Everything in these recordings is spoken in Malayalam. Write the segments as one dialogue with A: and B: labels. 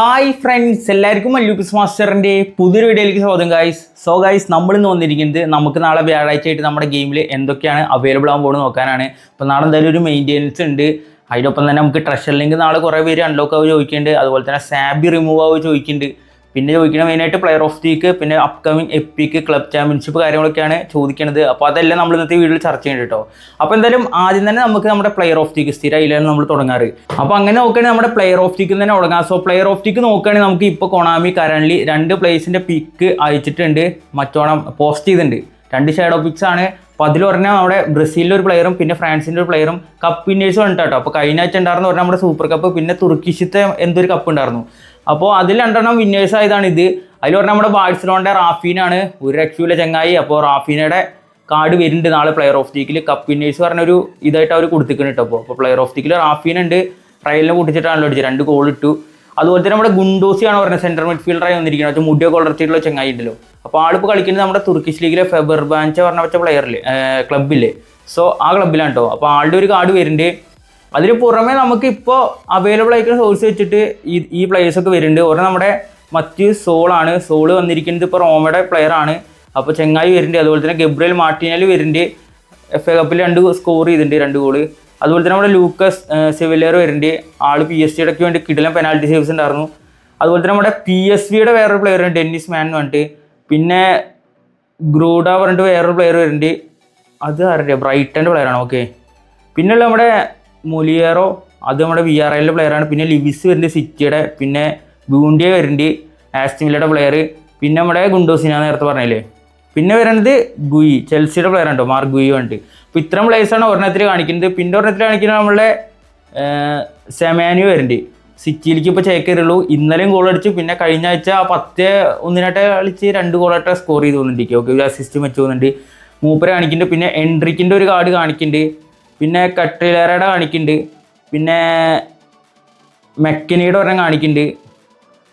A: ഹായ് ഫ്രണ്ട്സ്, എല്ലാവർക്കും മല്ലൂക്കിസ് മാസ്റ്ററിൻ്റെ പുതിയൊരു വീഡിയോയിലേക്ക് സ്വാഗതം ഗൈസ്. സോ ഗൈസ്, നമ്മളിന്ന് വന്നിരിക്കുന്നത് നമുക്ക് നാളെ വ്യാഴാഴ്ച ആയിട്ട് നമ്മുടെ ഗെയിമിൽ എന്തൊക്കെയാണ് അവൈലബിൾ ആകാൻ പോകുന്നത് നോക്കാനാണ്. അപ്പോൾ നാളെ എന്തായാലും ഒരു മെയിൻ്റെനൻസ് ഉണ്ട്. അതിനൊപ്പം തന്നെ നമുക്ക് ട്രഷർ ലിങ്ക് നാളെ കുറേ പേര് അൺലോക്ക് ആവുക ചോദിക്കുന്നുണ്ട്. അതുപോലെ തന്നെ സാബി റിമൂവ് ആവുക ചോദിക്കുന്നുണ്ട്. പിന്നെ ചോദിക്കുന്നത് മെയിനായിട്ട് പ്ലെയർ ഓഫ് ദി വീക്ക്, പിന്നെ അപ്കമിങ് എപ്പിക്ക് ക്ലബ് ചാമ്പ്യൻഷിപ്പ് കാര്യങ്ങളൊക്കെയാണ് ചോദിക്കുന്നത്. അപ്പോൾ അതെല്ലാം നമ്മൾ ഇന്നത്തെ വീഡിയോയിൽ ചർച്ച ചെയ്യുന്നുണ്ട് കേട്ടോ. അപ്പോൾ എന്തായാലും ആദ്യം തന്നെ നമുക്ക് നമ്മുടെ പ്ലെയർ ഓഫ് ദി വീക്ക് സ്ഥിരം അതിലാണ് നമ്മൾ തുടങ്ങാറ്. അപ്പോൾ അങ്ങനെ നോക്കുകയാണെങ്കിൽ നമ്മുടെ പ്ലെയർ ഓഫ് ദി വീക്ക് തന്നെ തുടങ്ങാം. So player of the week നോക്കുകയാണെങ്കിൽ നമുക്ക് ഇപ്പോൾ കൊണാമി കറൻലി 2 പ്ലേസിൻ്റെ പിക്ക് അയച്ചിട്ടുണ്ട്, മറ്റോണം പോസ്റ്റ് ചെയ്തിട്ടുണ്ട്. 2 ഷാഡോ പിക്സ് ആണ്. അപ്പോൾ അതിൽ പറഞ്ഞാൽ നമ്മുടെ ബ്രസീലിൻ്റെ ഒരു പ്ലെയറും പിന്നെ ഫ്രാൻസിൻ്റെ ഒരു പ്ലെയറും കപ്പ് വിന്നേഴ്സും ഉണ്ട് കേട്ടോ. അപ്പോൾ കഴിഞ്ഞ ആഴ്ച ഉണ്ടായിരുന്നു പറഞ്ഞാൽ നമ്മുടെ സൂപ്പർ കപ്പ്, പിന്നെ തുർക്കിഷത്തെ എന്തൊരു കപ്പ് ഉണ്ടായിരുന്നു. അപ്പോൾ അതിൽ 2 വിന്നേഴ്സ് ആയതാണ് ഇത്. അതിൽ പറഞ്ഞാൽ നമ്മുടെ ബാഴ്സലോണിൻ്റെ റാഫീനാണ്, ഒരു രക്ഷയില്ല ചങ്ങായി. അപ്പോൾ റാഫീനയുടെ കാർഡ് വരുന്നുണ്ട് നാളെ പ്ലെയർ ഓഫ് ദി വീക്കിൽ. കപ്പ് വിന്നേഴ്സ് പറഞ്ഞൊരു ഇതായിട്ട് അവർ കൊടുത്തിട്ടുണ്ട് കേട്ടോ. അപ്പോൾ പ്ലെയർ ഓഫ് ദി വീക്കിൽ റാഫീനുണ്ട്, റയലിനെ പൊട്ടിച്ചിട്ടാണല്ലോ അടിച്ചത്, 2 ഗോൾ ഇട്ടു. അതുപോലെ തന്നെ നമ്മുടെ ഗുണ്ടോസിയാണ് പറഞ്ഞത് സെൻട്രൽ മിഡ്ഫീൽഡറായി വന്നിരിക്കുന്നത്. പക്ഷേ മുടിയൊക്കെ വളർത്തിയിട്ടുള്ള ചങ്ങായി ഉണ്ടല്ലോ. അപ്പോൾ ആളിപ്പോൾ കളിക്കുന്നത് നമ്മുടെ തുർക്കിഷ് ലീഗിലെ ഫെബർബാൻച്ച പറഞ്ഞ വെച്ച പ്ലെയറിൽ ക്ലബ്ബില്ലേ. സോ ആ ക്ലബ്ബിലാണ് കേട്ടോ. അപ്പോൾ ആളുടെ ഒരു കാർഡ് വരുന്നുണ്ട്. അതിന് പുറമെ നമുക്ക് ഇപ്പോൾ അവൈലബിൾ ആയിട്ടുള്ള സോഴ്സ് വെച്ചിട്ട് ഈ പ്ലേയേഴ്സൊക്കെ വരുന്നുണ്ട്. ഒരെണ്ണം നമ്മുടെ മത്യു സോളാണ്. സോള് വന്നിരിക്കുന്നത് ഇപ്പോൾ റോമയുടെ പ്ലെയറാണ്. അപ്പോൾ ചെങ്ങായി വരുന്നുണ്ട്. അതുപോലെ തന്നെ ഗബ്രിയൽ മാർട്ടിനൽ വരുന്നുണ്ട്. FA കപ്പിൽ 2 സ്കോർ ചെയ്തിട്ടുണ്ട്, 2 ഗോള്. അതുപോലെ തന്നെ നമ്മുടെ ലൂക്കസ് സെവിലേർ വരുന്നുണ്ട്. ആൾ PSG വേണ്ടി കിടിലൻ പെനാൽറ്റി സേവ്സ് ഉണ്ടായിരുന്നു. അതുപോലെ തന്നെ നമ്മുടെ PSVയുടെ വേറൊരു പ്ലെയർ ഉണ്ട്, ഡെന്നിസ് മാൻ എന്ന് പറഞ്ഞിട്ട്. പിന്നെ ഗ്രൂഡ പറഞ്ഞിട്ട് വേറൊരു പ്ലെയർ വരുന്നുണ്ട്. അത് ആരുടെ ബ്രൈറ്റൻ്റെ പ്ലെയറാണ്. ഓക്കെ. പിന്നെയുള്ള നമ്മുടെ മൊലിയേറോ, അത് നമ്മുടെ VRLൻ്റെ പ്ലെയറാണ്. പിന്നെ ലിവിസ് വരുന്നുണ്ട് സിറ്റിയുടെ. പിന്നെ ബൂണ്ടിയ വരുന്നുണ്ട്, ആസ്റ്റൺ വില്ലയുടെ പ്ലെയർ. പിന്നെ നമ്മുടെ ഗുണ്ടോസിന നേരത്തെ പറഞ്ഞില്ലേ. പിന്നെ വരുന്നത് ഗുയി, ചെൽസിയുടെ പ്ലെയർ ഉണ്ടോ, മാർക്ക് ഗുയി വേണ്ടിട്ട്. അപ്പോൾ ഇത്രയും പ്ലേയേഴ്സാണ് ഒരെണ്ണത്തിൽ കാണിക്കുന്നത്. പിന്നെ ഒരെണ്ണത്തിൽ കാണിക്കുന്നത് നമ്മുടെ സെമാനു വരുന്നുണ്ട്. സിറ്റിയിലേക്ക് ഇപ്പോൾ ചേക്കേറുള്ളൂ. ഇന്നലെയും ഗോൾ അടിച്ചു. പിന്നെ കഴിഞ്ഞ ആഴ്ച 10-1 കളിച്ച് 2 ഗോളായിട്ട് സ്കോർ ചെയ്ത് തോന്നുന്നുണ്ട്. ഓക്കെ, ഒരു അസിസ്റ്റ് വെച്ച് പോകുന്നുണ്ട്. മൂപ്പര് കാണിക്കുന്നുണ്ട്. പിന്നെ എൻട്രിക്കിൻ്റെ ഒരു കാർഡ് കാണിക്കുന്നുണ്ട്. പിന്നെ കട്രിലേറയുടെ കാണിക്കുന്നുണ്ട്. പിന്നെ മെക്കനിയുടെ ഒരെണ്ണം കാണിക്കുന്നുണ്ട്.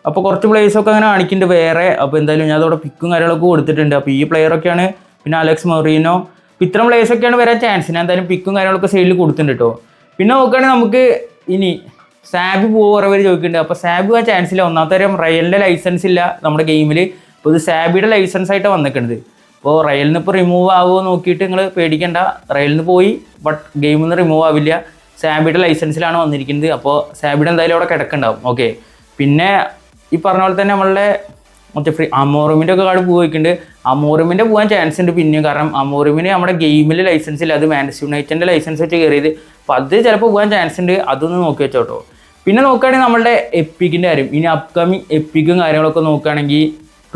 A: അപ്പോൾ കുറച്ച് പ്ലേയേഴ്സൊക്കെ അങ്ങനെ കാണിക്കുന്നുണ്ട് വേറെ. അപ്പോൾ എന്തായാലും ഞാൻ അതോടെ പിക്കും കാര്യങ്ങളൊക്കെ കൊടുത്തിട്ടുണ്ട്. അപ്പോൾ ഈ പ്ലെയറൊക്കെയാണ്. പിന്നെ അലക്സ് മൊറീനോ, അപ്പോൾ ഇത്തരം പ്ലേയേഴ്സൊക്കെയാണ് വരാൻ ചാൻസ്. ഞാൻ എന്തായാലും പിക്കും കാര്യങ്ങളൊക്കെ സൈഡിൽ കൊടുത്തിട്ടുണ്ട് കേട്ടോ. പിന്നെ നോക്കുകയാണെങ്കിൽ നമുക്ക് ഇനി സാബി കുറേ പേര് ചോദിക്കുന്നുണ്ട്. അപ്പോൾ സാബി പോകാൻ ചാൻസ് ഇല്ല. ഒന്നാമത്തെ കാര്യം റയലിൻ്റെ ലൈസൻസ് ഇല്ല നമ്മുടെ ഗെയിമിൽ. അപ്പോൾ ഇത് സാബിയുടെ ലൈസൻസ് ആയിട്ട് വന്നിട്ടുണ്ട്. അപ്പോൾ റയലിൽ നിന്ന് ഇപ്പോൾ റിമൂവ് ആവുമോ നോക്കിയിട്ട് നിങ്ങൾ പേടിക്കേണ്ട. റയലിൽ നിന്ന് പോയി, ബട്ട് ഗെയിമിൽ നിന്ന് റിമൂവ് ആവില്ല. സാബിയുടെ ലൈസൻസിലാണ് വന്നിരിക്കുന്നത്. അപ്പോൾ സാബിയുടെ എന്തായാലും അവിടെ കിടക്കുന്നുണ്ടാവും. ഓക്കെ. പിന്നെ ഈ പറഞ്ഞ പോലെ തന്നെ നമ്മളുടെ മറ്റേ അമോറിമിൻ്റെ ഒക്കെ കാർഡ് പോയിട്ടുണ്ട്. അമോറിമിൻ്റെ പോകാൻ ചാൻസ് ഉണ്ട് പിന്നെയും. കാരണം അമോറിമിന് നമ്മുടെ ഗെയിമിൽ ലൈസൻസ് ഇല്ല. അത് മാഞ്ചസ്റ്റർ യുണൈറ്റഡിൻ്റെ ലൈസൻസ് വെച്ച് കയറിയത്. അപ്പോൾ അത് ചിലപ്പോൾ പോകാൻ ചാൻസ് ഉണ്ട്. അതൊന്ന് നോക്കി വെച്ചോട്ടോ. പിന്നെ നോക്കുകയാണെങ്കിൽ നമ്മളുടെ എപ്പിക്കിൻ്റെ കാര്യം, ഇനി അപ്കമിങ് എപ്പിക്കും കാര്യങ്ങളൊക്കെ നോക്കുകയാണെങ്കിൽ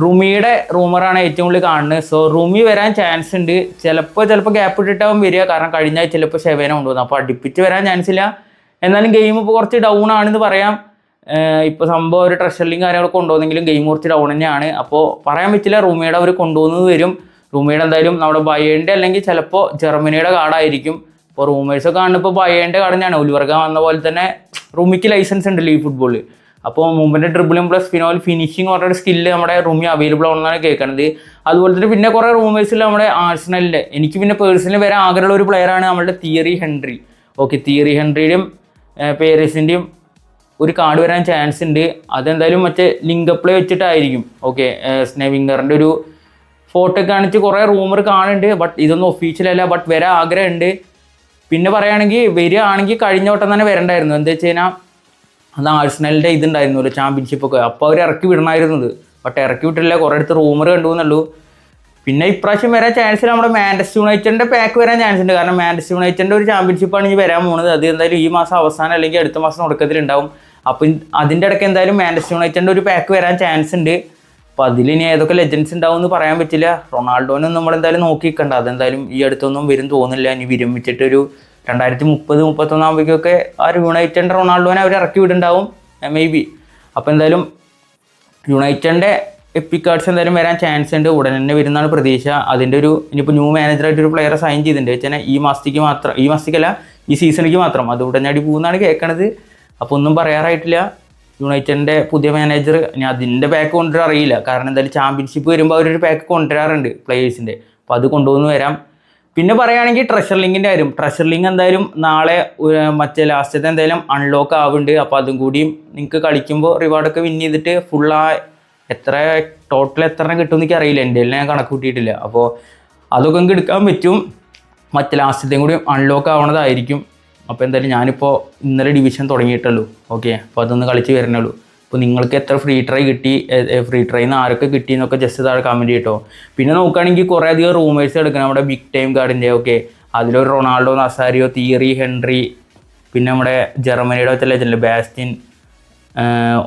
A: റുമിയുടെ റൂമറാണ് ഏറ്റവും കൂടുതൽ കാണുന്നത്. സോ റുമി വരാൻ ചാൻസ് ഉണ്ട്. ചിലപ്പോൾ ഗ്യാപ്പ് ഇട്ടിട്ടാവും വരിക. കാരണം കഴിഞ്ഞ ആഴ്ച ചിലപ്പോൾ ഷെവേന കൊണ്ടുവന്നു. അപ്പോൾ അടുപ്പിച്ച് വരാൻ ചാൻസ് ഇല്ല. എന്നാലും ഗെയിം ഇപ്പോൾ കുറച്ച് ഡൗൺ ആണെന്ന് പറയാം. ഇപ്പോൾ സംഭവം ഒരു ട്രഷർ ലിങ്ക് കാര്യങ്ങളൊക്കെ കൊണ്ടുപോകുന്നെങ്കിലും ഗെയിം കുറച്ച് ഡൗൺ തന്നെയാണ്. അപ്പോൾ പറയാൻ പറ്റില്ല. റൂമിയുടെ അവർ കൊണ്ടുപോകുന്നത് വരും. റൂമിയുടെ എന്തായാലും നമ്മുടെ ബയേൻ്റെ അല്ലെങ്കിൽ ചിലപ്പോൾ ജർമ്മനിയുടെ കാർഡായിരിക്കും. ഇപ്പോൾ റൂമേഴ്സൊക്കെ കാണുമ്പോൾ ഇപ്പോൾ ബയേൻ്റെ കാർഡ് തന്നെയാണ്. ഒലിവർഗ വന്ന പോലെ തന്നെ റൂമിക്ക് ലൈസൻസ് ഉണ്ടല്ലോ ഈ ഫുട്ബോളിൽ. അപ്പോൾ മുമ്പിൻ്റെ ഡ്രിബിളും പ്ലസ് ഫിനോൽ ഫിനിഷിങ് പറഞ്ഞൊരു സ്കില്ല് നമ്മുടെ റൂമി അവൈലബിൾ ആണെന്നാണ് കേൾക്കുന്നത്. അതുപോലെ തന്നെ പിന്നെ കുറേ റൂമേഴ്സിൽ നമ്മുടെ ആഴ്സണലിൻ്റെ, എനിക്ക് പിന്നെ പേഴ്സണലി വരാൻ ആഗ്രഹമുള്ള ഒരു പ്ലെയറാണ് നമ്മുടെ തിയറി ഹെൻറി. ഓക്കെ, തിയറി ഹെൻറിയുടെയും പേരസിൻ്റെയും ഒരു കാർഡ് വരാൻ ചാൻസ് ഉണ്ട്. അതെന്തായാലും മറ്റേ ലിങ്ക് പ്ലേ വെച്ചിട്ടായിരിക്കും. ഓക്കെ, സ്നെവിംഗറിൻ്റെ ഒരു ഫോട്ടോ കാണിച്ച് കുറേ റൂമർ കാണുന്നുണ്ട്. ബട്ട് ഇതൊന്നും ഒഫീഷ്യലല്ല. ബട്ട് വരാൻ ആഗ്രഹമുണ്ട്. പിന്നെ പറയുകയാണെങ്കിൽ വരികയാണെങ്കിൽ കഴിഞ്ഞ വട്ടം തന്നെ വരണ്ടായിരുന്നു. എന്താ വെച്ച് കഴിഞ്ഞാൽ അത് ആഴ്സണലിൻ്റെ ഇതുണ്ടായിരുന്നല്ലോ ചാമ്പ്യൻഷിപ്പൊക്കെ. അപ്പോൾ അവർ ഇറക്കി വിടണമായിരുന്നത്. ബട്ട് ഇറക്കി വിട്ടില്ല. കുറേ അടുത്ത് റൂമർ കണ്ടു എന്നുള്ളൂ. പിന്നെ ഇപ്രാവശ്യം വരാൻ ചാൻസ് നമ്മുടെ മാഞ്ചസ്റ്റർ യുണൈറ്റഡിൻ്റെ പാക്ക് വരാൻ ചാൻസ് ഉണ്ട്. കാരണം മാഞ്ചസ്റ്റർ യുണൈറ്റഡിൻ്റെ ഒരു ചാമ്പ്യൻഷിപ്പാണ് ഇനി വരാൻ പോകുന്നത്. അത് എന്തായാലും ഈ മാസം അവസാനം അല്ലെങ്കിൽ അടുത്ത മാസം തുടക്കത്തിലുണ്ടാവും. അപ്പം അതിൻ്റെ ഇടയ്ക്ക് എന്തായാലും മാഞ്ചസ്റ്റർ യുണൈറ്റഡിൻ്റെ ഒരു പാക്ക് വരാൻ ചാൻസ് ഉണ്ട്. അപ്പോൾ അതിലിനി ഏതൊക്കെ ലെജൻസ് ഉണ്ടാവും എന്ന് പറയാൻ പറ്റില്ല. റൊണാൾഡോനും നമ്മളെന്തായാലും നോക്കിക്കണ്ട. അതെന്തായാലും ഈ അടുത്തൊന്നും വരും തോന്നില്ല. ഇനി വിരമിച്ചിട്ടൊരു 2030-31 ആകുമ്പോഴേക്കൊക്കെ ആ ഒരു യുണൈറ്റഡിൻ്റെ റൊണാൾഡോനെ അവർ ഇറക്കി വിടുന്നുണ്ടാവും മേ ബി. അപ്പോൾ എന്തായാലും യുണൈറ്റഡിൻ്റെ എപ്പിക് കാർഡ്സ് എന്തായാലും വരാൻ ചാൻസ് ഉണ്ട്. ഉടൻ തന്നെ വരുന്നതാണ് പ്രതീക്ഷ. അതിൻ്റെ ഒരു ഇനിയിപ്പോൾ ന്യൂ മാനേജറായിട്ടൊരു പ്ലെയറെ സൈൻ ചെയ്തിട്ടുണ്ട്. വെച്ചാൽ ഈ മാസത്തേക്കല്ല ഈ സീസണിലേക്ക് മാത്രം. അത് ഉടനടി പോകുന്നതാണ് കേൾക്കണത്. അപ്പോൾ ഒന്നും പറയാറായിട്ടില്ല. യുണൈറ്റഡിൻ്റെ പുതിയ മാനേജർ ഇനി അതിൻ്റെ പാക്ക് കൊണ്ടുവരാൻ അറിയില്ല. കാരണം എന്തായാലും ചാമ്പ്യൻഷിപ്പ് വരുമ്പോൾ അവരൊരു പാക്ക് കൊണ്ടുവരാറുണ്ട് പ്ലേയേഴ്സിൻ്റെ. അപ്പോൾ അത് കൊണ്ടുവന്ന് വരാം. പിന്നെ പറയുകയാണെങ്കിൽ ട്രഷർ ലിങ്കിൻ്റെ കാര്യം. ട്രഷർ ലിങ്ക് എന്തായാലും നാളെ മറ്റേ ലാസ്റ്റത്തെ എന്തായാലും അൺലോക്ക് ആവുന്നുണ്ട്. അപ്പോൾ അതും കൂടിയും നിങ്ങൾക്ക് കളിക്കുമ്പോൾ റിവാർഡൊക്കെ വിൻ ചെയ്തിട്ട് എത്ര ടോട്ടൽ എത്ര കിട്ടും എനിക്ക് അറിയില്ല, എൻ്റെ ഞാൻ കണക്ക് കൂട്ടിയിട്ടില്ല. അപ്പോൾ അതൊക്കെ നിങ്ങൾക്ക് എടുക്കാൻ പറ്റും. മറ്റേ ലാസ്റ്റത്തെയും കൂടി അൺലോക്ക് ആവണതായിരിക്കും. അപ്പോൾ എന്തായാലും ഞാനിപ്പോൾ ഇന്നലെ ഡിവിഷൻ തുടങ്ങിയിട്ടുള്ളൂ. ഓക്കെ, അപ്പോൾ അതൊന്ന് കളിച്ച് വരണുള്ളൂ. അപ്പോൾ നിങ്ങൾക്ക് എത്ര ഫ്രീ ട്രൈ കിട്ടി, ഫ്രീ ട്രൈന്ന് ആരൊക്കെ കിട്ടി എന്നൊക്കെ ജസ്റ്റ് താഴെ കമൻറ്റ് ചെയ്യട്ടോ. പിന്നെ നോക്കുകയാണെങ്കിൽ കുറേ അധികം റൂമേഴ്സ് എടുക്കണം നമ്മുടെ ബിഗ് ടൈം കാർഡിൻ്റെ. ഓക്കെ, അതിലൊരു റൊണാൾഡോ, നസാരിയോ, തിയറി ഹെൻറി, പിന്നെ നമ്മുടെ ജർമ്മനിയുടെ വെച്ച ലെജൻഡ് ബാസ്റ്റിൻ,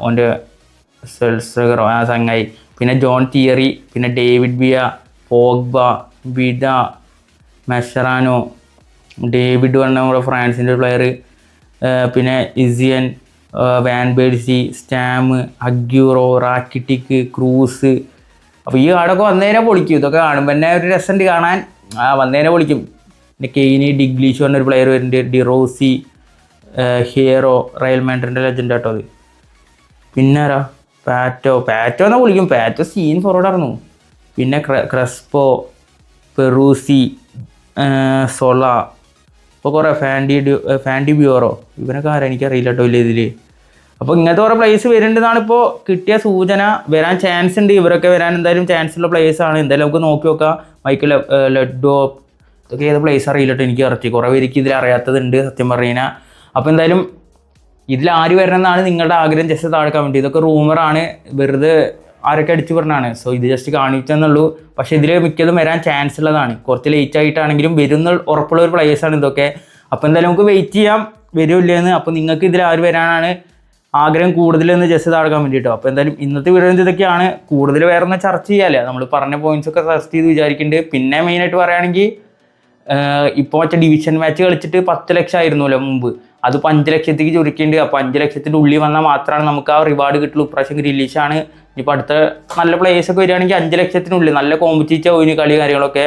A: ഓൻ്റെ സെൽസഗറോ ആ ചങ്ങായി, പിന്നെ ജോൺ തിയറി, പിന്നെ ഡേവിഡ് ബിയ, പോഗ്ബ, വിഡ, മെഷറാനോ, ഡേവിഡ് പറഞ്ഞ നമ്മുടെ ഫ്രാൻസിൻ്റെ പ്ലെയർ, പിന്നെ ഇസിയൻ, വാൻ ബേഴ്സി, സ്റ്റാം, അഗ്യൂറോ, റാക്കിറ്റിക്, ക്രൂസ്. അപ്പോൾ ഈ കാർഡൊക്കെ വന്നേനെ പൊളിക്കും. ഇതൊക്കെ കാണുമ്പോൾ തന്നെ ഒരു രസമുണ്ട് കാണാൻ. വന്നേനെ പൊളിക്കും. പിന്നെ കെയ്നി ഡിഗ്ലീഷ് പറഞ്ഞൊരു പ്ലെയർ വരുന്നുണ്ട്, ഡിറോസി, ഹീറോ, റയൽ മാഡ്രിഡിൻ്റെ ലെജൻഡ് കേട്ടോ അത്. പിന്നെ ആരാ, പാറ്റോ എന്നാൽ വിളിക്കും. പാറ്റോ സീൻ ഫോർവേഡ് ആയിരുന്നു. പിന്നെ ക്രെസ്പോ, പെറൂസി, സൊള, ഇപ്പോൾ കുറേ ഫാൻഡി ബ്യൂറോ, ഇവനൊക്കെ ആരാ എനിക്കറിയില്ല കേട്ടോ ഇല്ല ഇതിൽ. അപ്പോൾ ഇങ്ങനത്തെ കുറേ പ്ലേസ് വരുന്നുണ്ടെന്നാണ് ഇപ്പോൾ കിട്ടിയ സൂചന. വരാൻ ചാൻസ് ഉണ്ട്, ഇവരൊക്കെ വരാൻ എന്തായാലും ചാൻസ് ഉള്ള പ്ലേസാണ്. എന്തായാലും നമുക്ക് നോക്കി നോക്കാം. മൈക്കിൾ ലഡ്ഡോ, ഇതൊക്കെ ഏത് പ്ലേസ് അറിയില്ല കേട്ടോ എനിക്ക് ഇറച്ചി. കുറേ പേർക്ക് ഇതിൽ അറിയാത്തതുണ്ട് സത്യം പറഞ്ഞു കഴിഞ്ഞാൽ. അപ്പോൾ എന്തായാലും ഇതിൽ ആര് വരണമെന്നാണ് നിങ്ങളുടെ ആഗ്രഹം, ജസ്റ്റ് താഴെ കമൻറ്റ്. ഇതൊക്കെ റൂമറാണ്, വെറുതെ ആരൊക്കെ അടിച്ചു പറഞ്ഞാണ്. സോ ഇത് ജസ്റ്റ് കാണിച്ചെന്നുള്ളൂ. പക്ഷേ ഇതിൽ മിക്കതും വരാൻ ചാൻസ് ഉള്ളതാണ്. കുറച്ച് ലേറ്റ് ആയിട്ടാണെങ്കിലും വരുന്ന ഉറപ്പുള്ള ഒരു പ്ലേസാണ് ഇതൊക്കെ. അപ്പോൾ എന്തായാലും നമുക്ക് വെയിറ്റ് ചെയ്യാം വരുമില്ലെന്ന്. അപ്പോൾ നിങ്ങൾക്ക് ഇതിൽ ആര് വരാനാണ് ആഗ്രഹം കൂടുതലെന്ന് ജസ്റ്റ് താഴെ കമൻറ്റ് കേട്ടോ. അപ്പോൾ എന്തായാലും ഇന്നത്തെ വീഡിയോ ഇതൊക്കെയാണ്. കൂടുതൽ വേറെ ഒന്ന് ചർച്ച ചെയ്യാല്ലേ, നമ്മൾ പറഞ്ഞ പോയിന്റ്സൊക്കെ സെർച്ച് ചെയ്ത് വിചാരിക്കുന്നുണ്ട്. പിന്നെ മെയിനായിട്ട് പറയുകയാണെങ്കിൽ ഇപ്പോൾ മറ്റേ ഡിവിഷൻ മാച്ച് കളിച്ചിട്ട് 10 ലക്ഷം ആയിരുന്നല്ലോ മുമ്പ്, അതിപ്പോൾ 5 ലക്ഷത്തേക്ക് ചുരുക്കിയിട്ടുണ്ട്. അപ്പോൾ 5 ലക്ഷത്തിൻ്റെ ഉള്ളിൽ വന്നാൽ മാത്രമാണ് നമുക്ക് ആ റിവാർഡ് കിട്ടുള്ളൂ. ഇപ്രാവശ്യം ഗ്രിലീഷാണ്. ഇപ്പോൾ അടുത്ത നല്ല പ്ലേയേഴ്സൊക്കെ വരികയാണെങ്കിൽ 5 ലക്ഷത്തിനുള്ളിൽ നല്ല കോമ്പറ്റീറ്റീവ് ആവും കളി കാര്യങ്ങളൊക്കെ.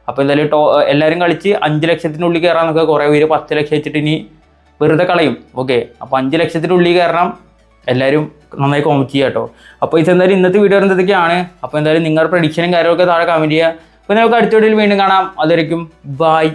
A: അപ്പോൾ എന്തായാലും എല്ലാവരും കളിച്ച് 5 ലക്ഷത്തിനുള്ളിൽ കയറാൻ നോക്കുക. കുറേ പേര് 10 ലക്ഷം വെച്ചിട്ട് ഇനി വെറുതെ കളയും. ഓക്കെ, അപ്പോൾ 5 ലക്ഷത്തിനുള്ളിൽ കയറണം, എല്ലാവരും നന്നായി കോമ്പറ്റ് ചെയ്യുക കേട്ടോ. അപ്പോൾ ഇതെന്തായാലും ഇന്നത്തെ വീഡിയോ എന്തൊക്കെയാണ്. അപ്പോൾ എന്തായാലും നിങ്ങളുടെ പ്രഡിക്ഷനും കാര്യങ്ങളൊക്കെ താഴെ കമൻറ്റ് ചെയ്യുക. അപ്പോൾ നമുക്ക് അടുത്ത വീഡിയോയിൽ വീണ്ടും കാണാം. അതുവരെയ്ക്കും ബൈ.